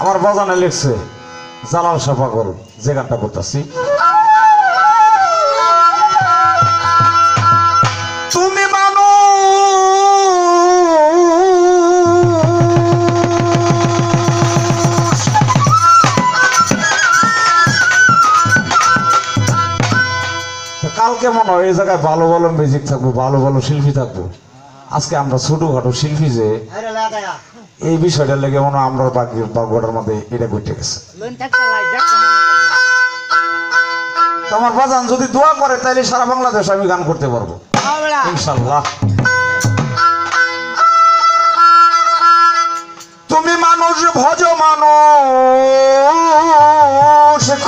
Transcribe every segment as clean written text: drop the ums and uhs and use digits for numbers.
আমার বাজানে লিখছে জালাল শাহ পাগল যে গানটা করতেছি। তুমি মানুষ কালকে মনে হয় এই জায়গায় ভালো ভালো মিউজিক থাকবো, ভালো ভালো শিল্পী থাকবো। আজকে আমরা ছোটখাটো শিল্পী যে এই বিষয়টা লেগে মনে হয় আমরা বাগবাটার মধ্যে এটা ঘটে গেছে। তোমার বাজান যদি দোয়া করে তাহলে সারা বাংলাদেশ আমি গান করতে পারবো ইনশাল্লাহ। তুমি মানুষ ভজ মানুষ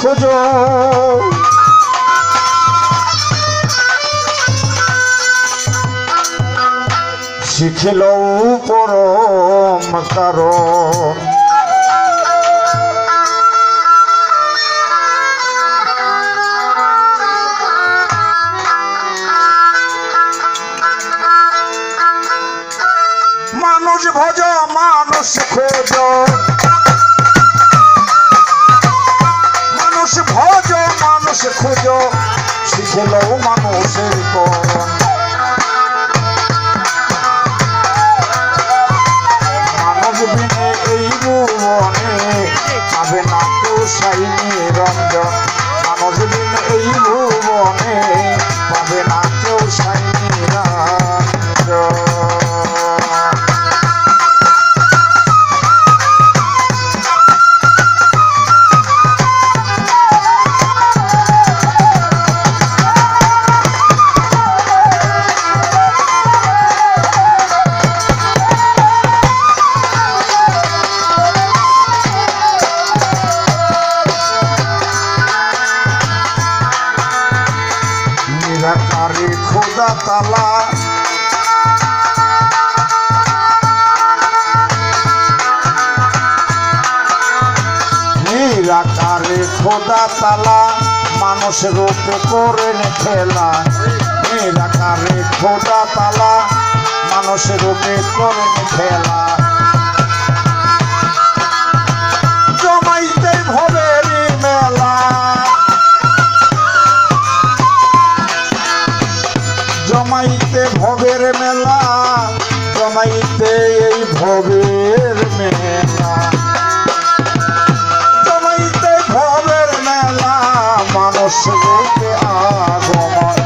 খোঁজো, শিখিল পরম কারণ। মানুষ ভজ মানুষ খোঁজ, মানুষ ভজ মানুষ খোঁজ, শিখিল মানুষের করণ। এই ভুবনে পাবে না তো সাই নিরঞ্জন, মানুষ দিন এই ভুবনে পাবে না কেউ সাই নিরঞ্জন। নিরাকারে খোদা তালা, নিরাকারে খোদা তালা, মানুষ রূপে করেন খেলা। নিরাকারে খোদা তালা, মানুষ রূপে করেন খেলা। জমাইতে ভবের মেলা, জমাইতে ভবের মেলা, জমাইতে এই ভবের মেলা, জমাইতে ভবের মেলা। মানুষ রূপে আগমন,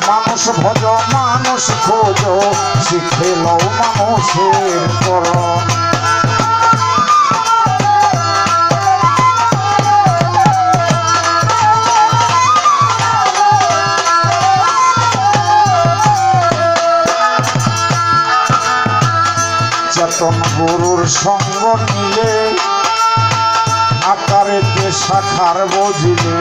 মানুষ ভজ মানুষ খোঁজ, শিখিল মানুষের করণ। চেতন গুরুর সঙ্গ নিলে, আকারেতে শাখার বুঝিলে।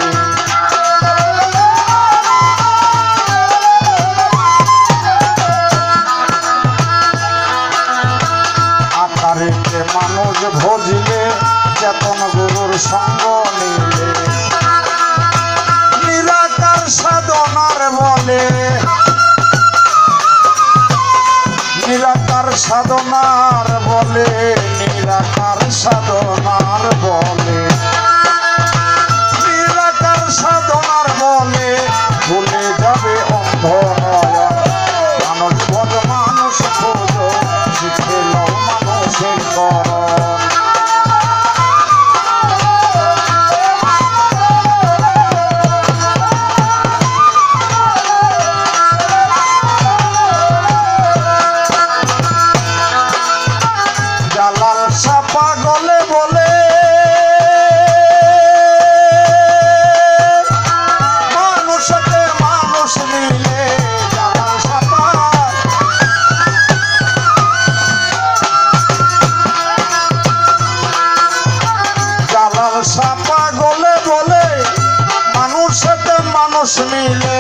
আকারেতে মানুষ ভজিলে, চেতন গুরুর সঙ্গ নিলে। নিরাকার সাধনার বলে, নিরাকার সাধনার বলে, নিরাকার সাধনার বলে, নিরাকার সাধনার বলে ভুলে যাবে অন্ধ নয়ন। মানুষ ভজ মানুষ খোঁজ, শিখিল মানুষের করণ। জালাল শাহ পাগলে বলে, মানুষকে মানুষ মিলে। জালাল শাহ জালাল শাহ পাগলে বলে, মানুষকে মানুষ মিলে।